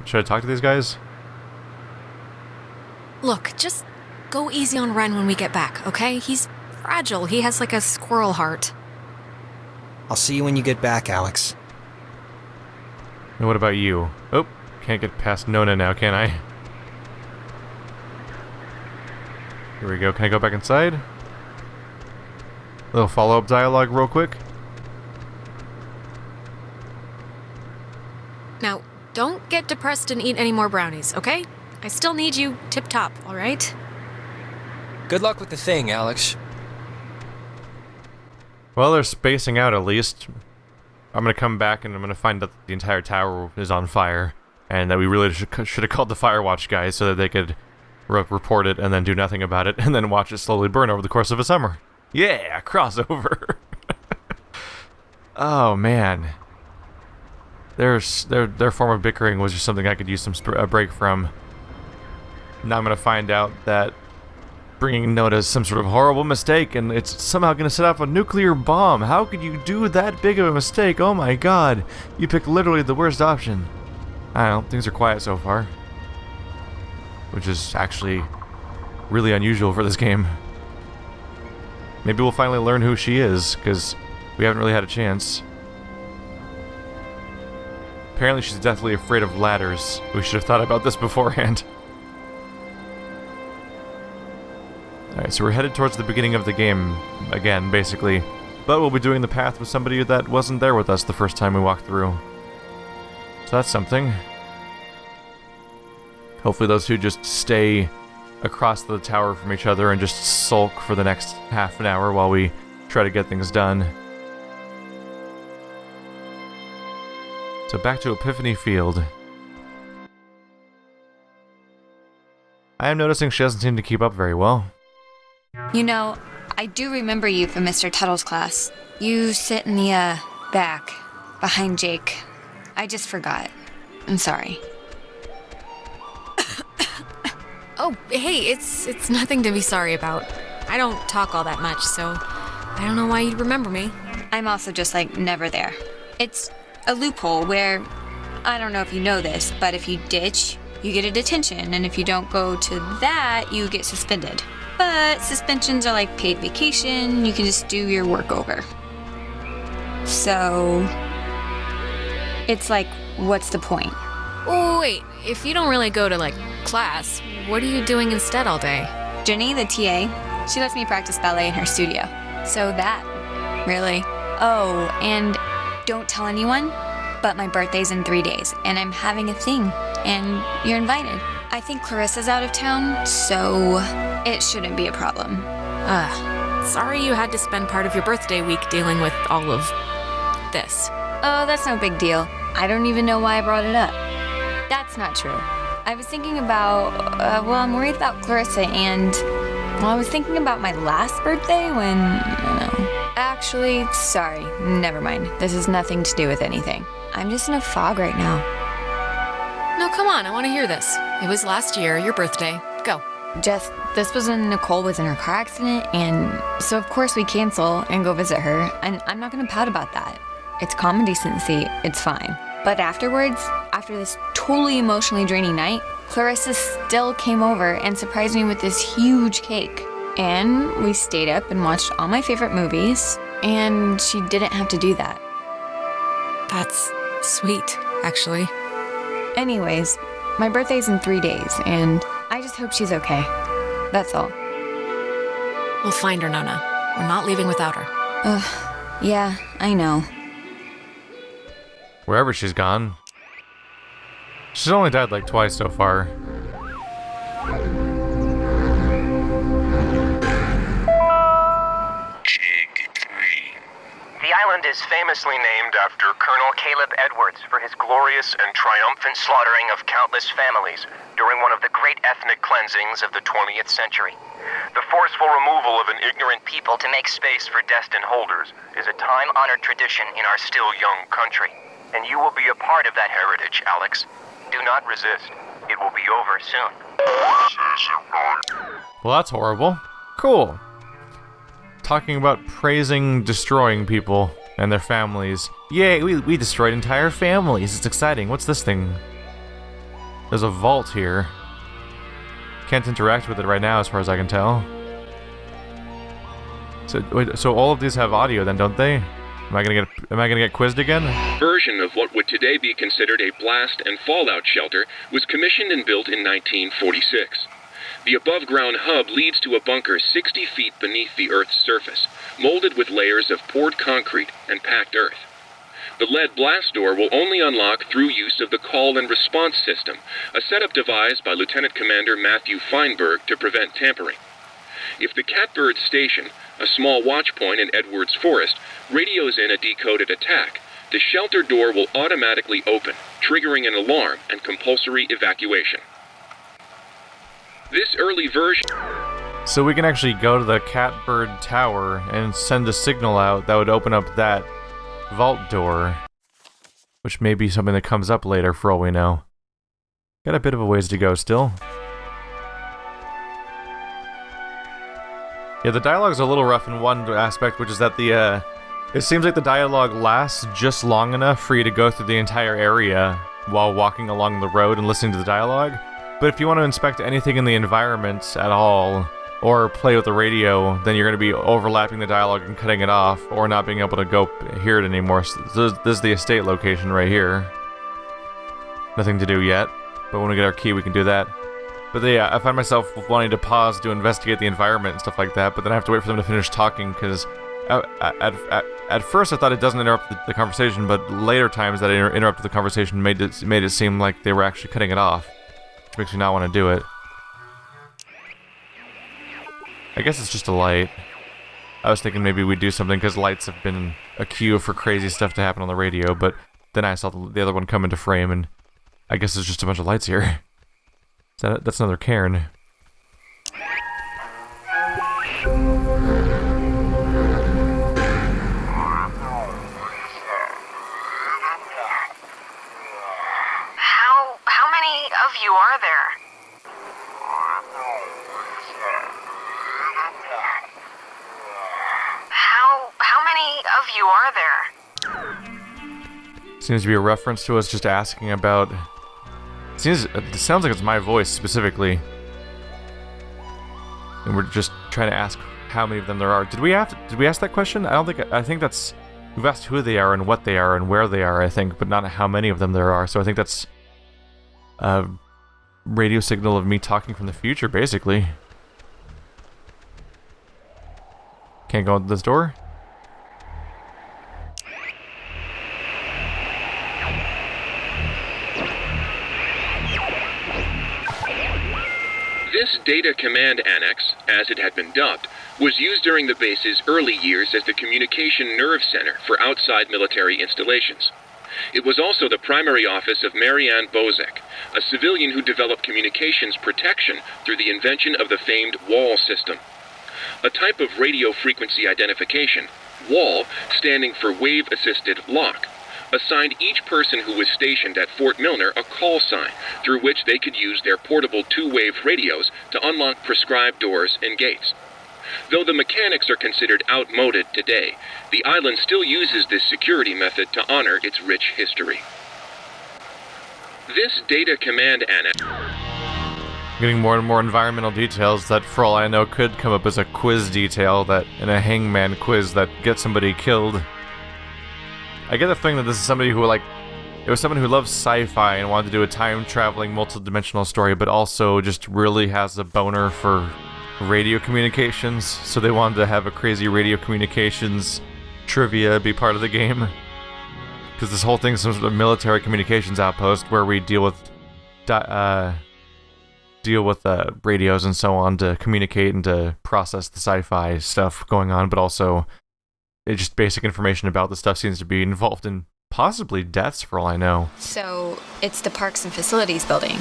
Should I talk to these guys? Look, just go easy on Ren when we get back, okay? He's fragile. He has like a squirrel heart. I'll see you when you get back, Alex. And what about you? Oh, can't get past Nona now, can I? Here we go. Can I go back inside? A little follow-up dialogue real quick. Now, don't get depressed and eat any more brownies, okay? I still need you tip-top, alright? Good luck with the thing, Alex. Well, they're spacing out at least. I'm gonna come back and I'm gonna find that the entire tower is on fire, and that we really should have called the Firewatch guys so that they could report it and then do nothing about it, and then watch it slowly burn over the course of a summer. Yeah, crossover. Oh man, their form of bickering was just something I could use a break from. Now I'm gonna find out that bringing Nona is some sort of horrible mistake, and it's somehow gonna set off a nuclear bomb. How could you do that big of a mistake? Oh my god, you picked literally the worst option. I don't know, things are quiet so far, which is actually really unusual for this game. Maybe we'll finally learn who she is, because we haven't really had a chance. Apparently she's deathly afraid of ladders. We should have thought about this beforehand. Alright, so we're headed towards the beginning of the game again, basically. But we'll be doing the path with somebody that wasn't there with us the first time we walked through. So that's something. Hopefully those two just stay across the tower from each other and just sulk for the next half an hour while we try to get things done. So back to Epiphany Field. I am noticing she doesn't seem to keep up very well. You know, I do remember you from Mr. Tuttle's class. You sit in the, back, behind Jake. I just forgot. I'm sorry. Oh, hey, it's nothing to be sorry about. I don't talk all that much, so I don't know why you'd remember me. I'm also just, never there. It's a loophole where, I don't know if you know this, but if you ditch, you get a detention, and if you don't go to that, you get suspended. But suspensions are like paid vacation, you can just do your work over. So, it's like, what's the point? Oh, wait, if you don't really go to, class, what are you doing instead all day? Jenny, the TA, she lets me practice ballet in her studio. So that, really. Oh, and don't tell anyone, but my birthday's in 3 days, and I'm having a thing, and you're invited. I think Clarissa's out of town, so it shouldn't be a problem. Sorry you had to spend part of your birthday week dealing with all of this. Oh, that's no big deal. I don't even know why I brought it up. That's not true. I was thinking about, I'm worried about Clarissa and, I was thinking about my last birthday when, Actually, sorry, never mind. This has nothing to do with anything. I'm just in a fog right now. No, come on, I want to hear this. It was last year, your birthday. Go. Just, this was when Nicole was in her car accident, and so of course we cancel and go visit her, and I'm not gonna pout about that. It's common decency, it's fine. But afterwards, after this totally emotionally draining night, Clarissa still came over and surprised me with this huge cake. And we stayed up and watched all my favorite movies, and she didn't have to do that. That's sweet, actually. Anyways, my birthday's in 3 days, and I just hope she's okay. That's all. We'll find her, Nona. We're not leaving without her. Yeah, I know. Wherever she's gone. She's only died twice so far. The island is famously named after Colonel Caleb Edwards for his glorious and triumphant slaughtering of countless families during one of the great ethnic cleansings of the 20th century. The forceful removal of an ignorant people to make space for destined holders is a time-honored tradition in our still young country. And you will be a part of that heritage, Alex. Do not resist. It will be over soon. Well, that's horrible. Cool. Talking about praising destroying people and their families. Yay, we destroyed entire families. It's exciting. What's this thing? There's a vault here. Can't interact with it right now, as far as I can tell. So, wait, so all of these have audio then, don't they? Am I gonna get quizzed again? Version of what would today be considered a blast and fallout shelter was commissioned and built in 1946. The above-ground hub leads to a bunker 60 feet beneath the Earth's surface, molded with layers of poured concrete and packed earth. The lead blast door will only unlock through use of the call and response system, a setup devised by Lieutenant Commander Matthew Feinberg to prevent tampering. If the Catbird Station, a small watch point in Edwards Forest, radios in a decoded attack, the shelter door will automatically open, triggering an alarm and compulsory evacuation. This early version... So we can actually go to the Catbird Tower and send a signal out that would open up that vault door, which may be something that comes up later for all we know. Got a bit of a ways to go still. Yeah, the dialogue's a little rough in one aspect, which is that it seems like the dialogue lasts just long enough for you to go through the entire area while walking along the road and listening to the dialogue. But if you want to inspect anything in the environment at all, or play with the radio, then you're going to be overlapping the dialogue and cutting it off, or not being able to go hear it anymore. So this is the estate location right here. Nothing to do yet, but when we get our key we can do that. But yeah, I find myself wanting to pause to investigate the environment and stuff like that, but then I have to wait for them to finish talking, because at first I thought it doesn't interrupt the conversation, but later times that it interrupted the conversation made it seem like they were actually cutting it off, which makes me not want to do it. I guess it's just a light. I was thinking maybe we'd do something, because lights have been a cue for crazy stuff to happen on the radio, but then I saw the other one come into frame, and I guess there's just a bunch of lights here. That's another cairn. How many of you are there? How many of you are there? Seems to be a reference to us just asking about... It sounds like it's my voice specifically. And we're just trying to ask how many of them there are. Did we ask that question? I think that's... We've asked who they are and what they are and where they are, I think, but not how many of them there are. So I think that's a radio signal of me talking from the future, basically. Can't go out this door? This Data Command Annex, as it had been dubbed, was used during the base's early years as the communication nerve center for outside military installations. It was also the primary office of Marianne Bozek, a civilian who developed communications protection through the invention of the famed WAL system. A type of radio frequency identification, WAL, standing for Wave-Assisted Lock, assigned each person who was stationed at Fort Milner a call sign through which they could use their portable two-wave radios to unlock prescribed doors and gates. Though the mechanics are considered outmoded today, the island still uses this security method to honor its rich history. This Data Command Annex... Getting more and more environmental details that, for all I know, could come up as a quiz detail that in a hangman quiz that gets somebody killed. I get the feeling that this is somebody who, it was someone who loves sci-fi and wanted to do a time-traveling, multi-dimensional story, but also just really has a boner for radio communications, so they wanted to have a crazy radio communications trivia be part of the game. Because this whole thing is some sort of military communications outpost where we deal with radios and so on to communicate and to process the sci-fi stuff going on, but also it's just basic information about the stuff seems to be involved in possibly deaths, for all I know. So, it's the Parks and Facilities building.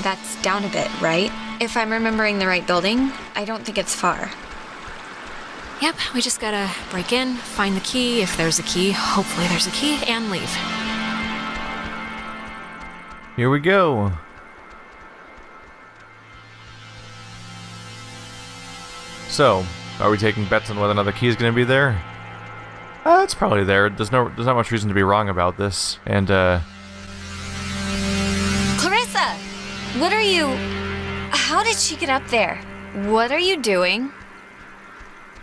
That's down a bit, right? If I'm remembering the right building, I don't think it's far. Yep, we just gotta break in, find the key, if there's a key, hopefully there's a key, and leave. Here we go. So, are we taking bets on whether another key is going to be there? It's probably there. There's not much reason to be wrong about this. And, Clarissa! What are you... How did she get up there? What are you doing?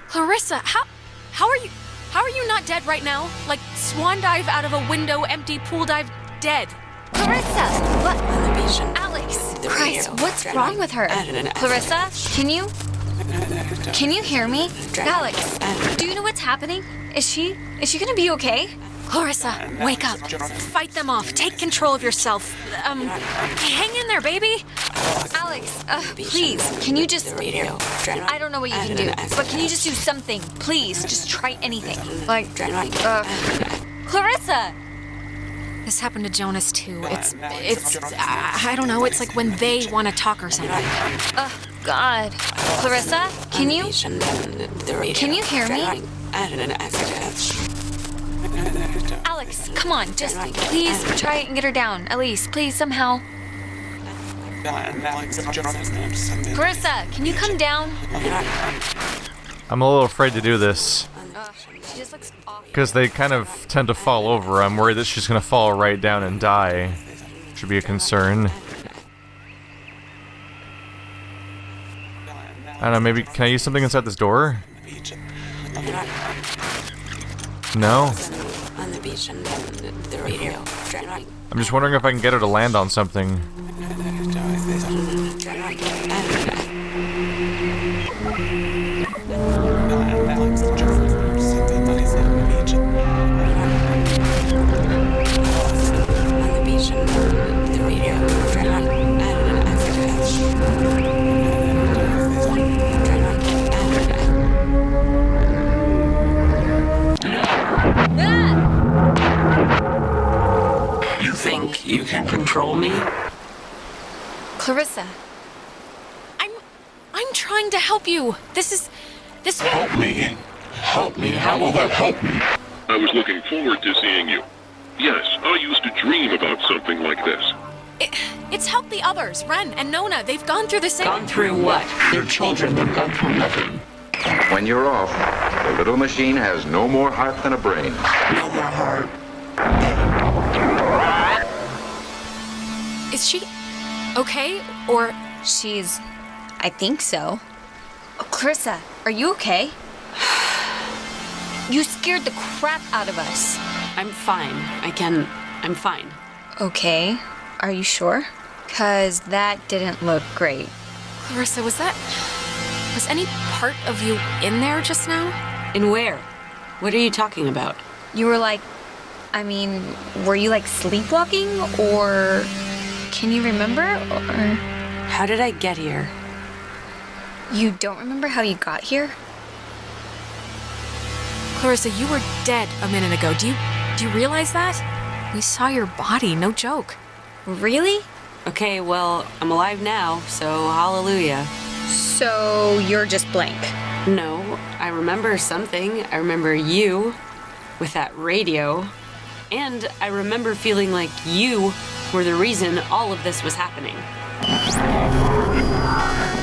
Clarissa, how are you not dead right now? Like swan dive out of a window, empty pool dive, dead. Clarissa, what? Alex, Christ, what's wrong with her? Clarissa, can you hear me? Alex, do you know what's happening? Is she gonna be okay? Clarissa, wake up. Fight them off. Take control of yourself. Hang in there, baby. Alex, please, can you just... I don't know what you can do, but can you just do something? Please, just try anything. Like, Clarissa! This happened to Jonas too. It's I don't know, it's like when they want to talk or something. Oh, God. Clarissa, can you hear me? Alex, come on, just please try and get her down. Elise, please, somehow. Clarissa, can you come down? I'm a little afraid to do this. She just looks awful. Because they kind of tend to fall over. I'm worried that she's going to fall right down and die. Should be a concern. I don't know, maybe... Can I use something inside this door? No? I'm just wondering if I can get her to land on something. You think you can control me? Clarissa. I'm trying to help you. This Help me. Help me. How will that help me? I was looking forward to seeing you. Yes, I used to dream about something like this. it's helped the others. Ren and Nona, they've gone through the same... Gone through what? Their children have gone through nothing. When you're off, the little machine has no more heart than a brain. No more heart. Is she okay? Or... I think so. Oh, Clarissa, are you okay? You scared the crap out of us. I'm fine. I'm fine. Okay. Are you sure? 'Cause that didn't look great. Clarissa, was any part of you in there just now? In where? What are you talking about? You were like... were you like sleepwalking? Or... Can you remember? Or... How did I get here? You don't remember how you got here? Clarissa, you were dead a minute ago. Do you realize that? We saw your body, no joke. Really? Okay, well, I'm alive now, so hallelujah. So you're just blank. No, I remember something. I remember you with that radio. And I remember feeling like you were the reason all of this was happening.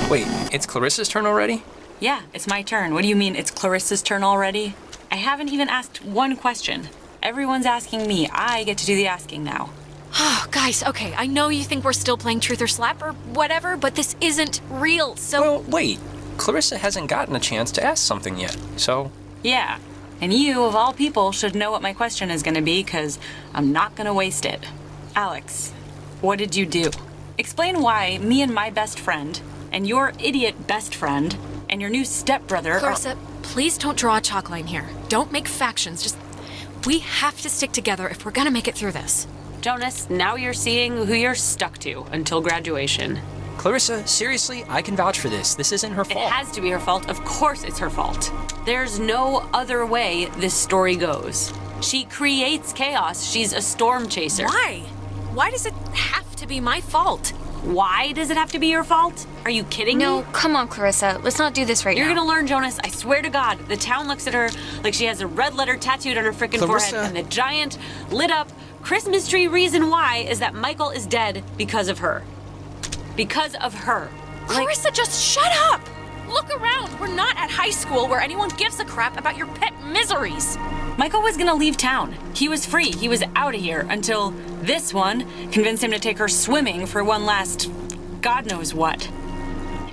Wait, it's Clarissa's turn already? Yeah, it's my turn. What do you mean it's Clarissa's turn already? I haven't even asked one question. Everyone's asking me. I get to do the asking now. Oh, guys, okay, I know you think we're still playing Truth or Slap or whatever, but this isn't real, so... Well, wait. Clarissa hasn't gotten a chance to ask something yet, so... Yeah, and you, of all people, should know what my question is going to be, because I'm not going to waste it. Alex, what did you do? Explain why me and my best friend, and your idiot best friend, and your new stepbrother Clarissa, please don't draw a chalk line here. Don't make factions, just... We have to stick together if we're gonna make it through this. Jonas, now you're seeing who you're stuck to until graduation. Clarissa, seriously, I can vouch for this. This isn't her fault. It has to be her fault. Of course it's her fault. There's no other way this story goes. She creates chaos. She's a storm chaser. Why? Why does it have to be my fault? Why does it have to be your fault? Are you kidding me? No, come on, Clarissa. Let's not do this right You're now. gonna learn, Jonas. I swear to God. The town looks at her like she has a red letter tattooed on her frickin' forehead, and the giant, lit up Christmas tree reason why is that Michael is dead because of her. Because of her. Clarissa, just shut up! look around. We're not at high school where anyone gives a crap about your pet miseries. Michael was gonna leave town. He was free. He was out of here until this one convinced him to take her swimming for one last God knows what.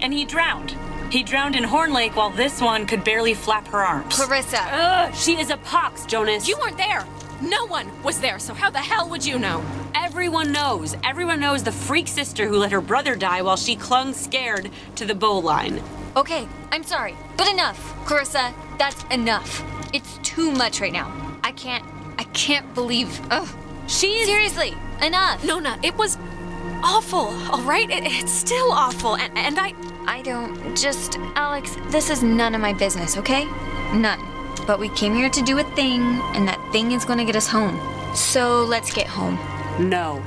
And he drowned. He drowned in Horn Lake while this one could barely flap her arms. Clarissa. Ugh, she is a pox, Jonas. You weren't there. No one was there, so how the hell would you know? Everyone knows. Everyone knows the freak sister who let her brother die while she clung scared to the bow line. Okay, I'm sorry, but enough. Clarissa, that's enough. It's too much right now. I can't believe, seriously, enough. Nona, it was awful, all right? It's still awful, and I don't, just, Alex, this is none of my business, okay? None. But we came here to do a thing, and that thing is gonna get us home. So let's get home. No.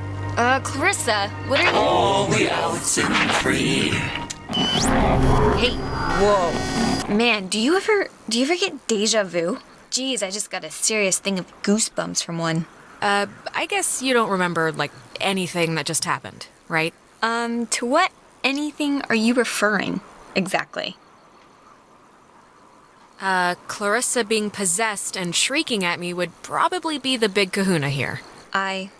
Clarissa, what are you... All the Oxenfree. Hey, whoa. Man, do you ever get deja vu? Geez, I just got a serious thing of goosebumps from one. I guess you don't remember, like, anything that just happened, right? To what anything are you referring, exactly? Clarissa being possessed and shrieking at me would probably be the big kahuna here. I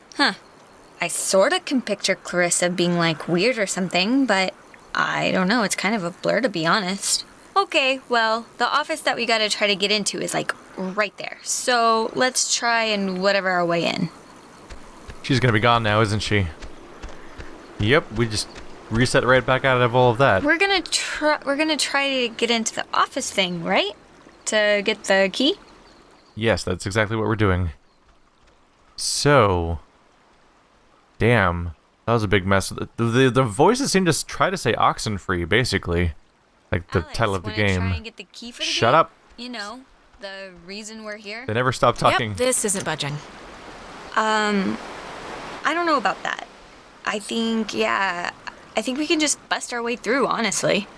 sorta can picture Clarissa being, like, weird or something, but I don't know, it's kind of a blur, to be honest. Okay, well, the office that we gotta try to get into is, like, right there. So let's try and whatever our way in. She's gonna be gone now, isn't she? Yep, we just reset right back out of all of that. We're gonna try to get into the office thing, right? To get the key? Yes, that's exactly what we're doing. So... Damn. That was a big mess. The voices seem to try to say Oxenfree, basically. Like the Alex, title of the wanna game. Try and get the key for the Shut gate? up. You know, the reason we're here. They never stop talking. Yep, this isn't budging. I don't know about that. I think we can just bust our way through, honestly.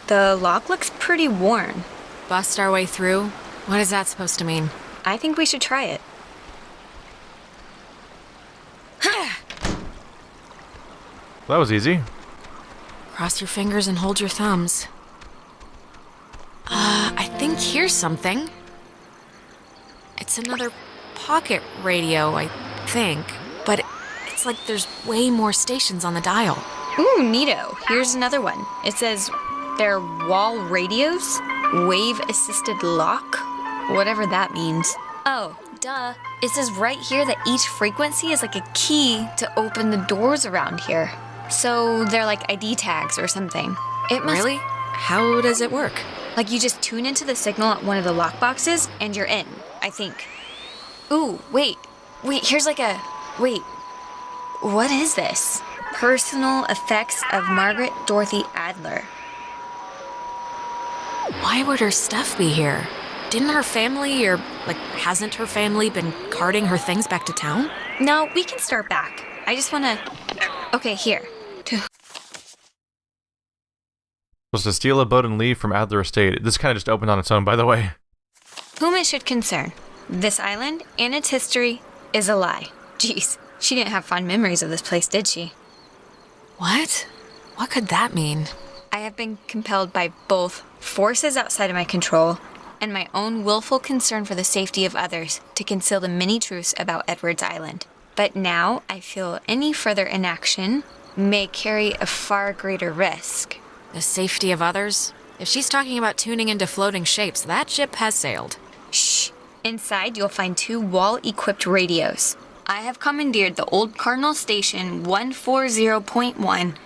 The lock looks pretty worn. Bust our way through? What is that supposed to mean? I think we should try it. Well, that was easy. Cross your fingers and hold your thumbs. I think here's something. It's another pocket radio, I think. But it's like there's way more stations on the dial. Ooh, neato. Here's another one. It says they're wall radios, wave-assisted lock, whatever that means. Oh, duh. It says right here that each frequency is like a key to open the doors around here. So they're like ID tags or something. It must... Really? How does it work? Like you just tune into the signal at one of the lock boxes and you're in, I think. Ooh, wait, here's like a... Wait, what is this? Personal effects of Margaret Dorothy Adler. Why would her stuff be here? Didn't her family, or, like, hasn't her family been carting her things back to town? No, we can start back. I just wanna... Okay, here. Was to steal a boat and leave from Adler Estate. This kind of just opened on its own, by the way. Whom it should concern. This island and its history is a lie. Jeez, she didn't have fond memories of this place, did she? What? What could that mean? I have been compelled by both forces outside of my control and my own willful concern for the safety of others to conceal the many truths about Edwards Island. But now I feel any further inaction may carry a far greater risk. The safety of others? If she's talking about tuning into floating shapes, that ship has sailed. Shh. Inside, you'll find 2 wall-equipped radios. I have commandeered the old Cardinal Station 140.1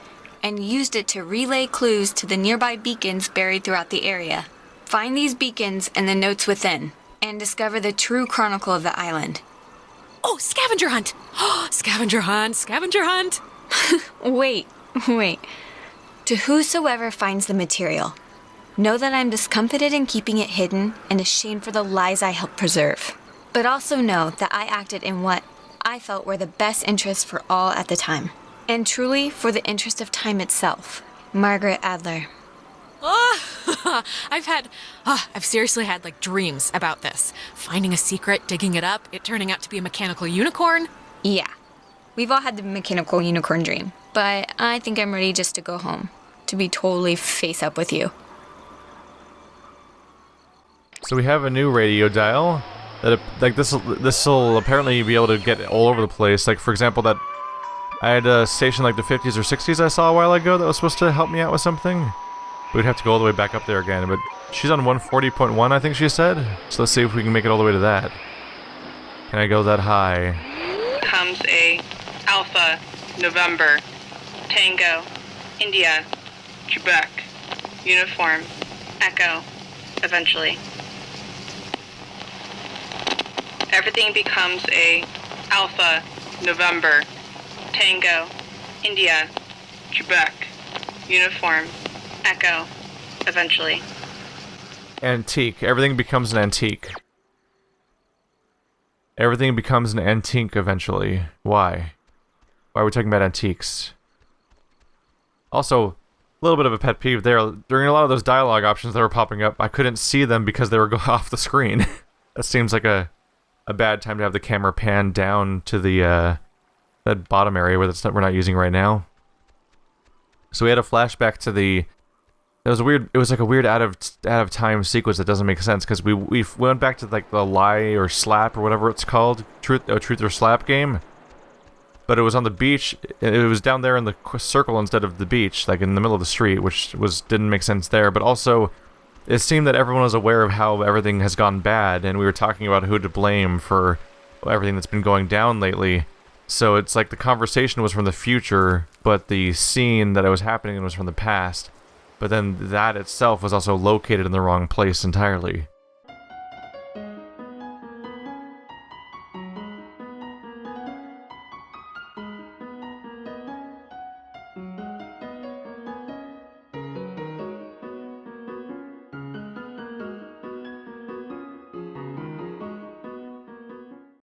and used it to relay clues to the nearby beacons buried throughout the area. Find these beacons and the notes within, and discover the true chronicle of the island. Oh, scavenger hunt! Scavenger hunt, scavenger hunt! Wait. To whosoever finds the material, know that I'm discomfited in keeping it hidden and ashamed for the lies I helped preserve. But also know that I acted in what I felt were the best interests for all at the time. And truly for the interest of time itself. Margaret Adler. I've seriously had, like, dreams about this. Finding a secret, digging it up, it turning out to be a mechanical unicorn. Yeah. We've all had the mechanical unicorn dream. But I think I'm ready just to go home. to be totally face up with you. So we have a new radio dial that this will apparently be able to get all over the place. Like for example, that I had a station like the 50s or 60s I saw a while ago that was supposed to help me out with something. We'd have to go all the way back up there again, but she's on 140.1, I think she said. So let's see if we can make it all the way to that. Can I go that high? Comes a Alpha, November, Tango, India, Quebec, Uniform, Echo, eventually. Everything becomes a Alpha, November, Tango, India, Quebec, Uniform, Echo, eventually. Antique. Everything becomes an antique. Everything becomes an antique eventually. Why? Why are we talking about antiques? Also, a little bit of a pet peeve there. During a lot of those dialogue options that were popping up, I couldn't see them because they were going off the screen. That seems like a bad time to have the camera pan down to the that bottom area where we're not using right now. So we had a flashback to the. It was weird. It was like a weird out of time sequence that doesn't make sense because we went back to like the lie or slap or whatever it's called, truth or slap game. But it was on the beach. It was down there in the circle instead of the beach, like in the middle of the street, which didn't make sense there. But also, it seemed that everyone was aware of how everything has gone bad, and we were talking about who to blame for everything that's been going down lately. So it's like the conversation was from the future, but the scene that it was happening in was from the past. But then that itself was also located in the wrong place entirely.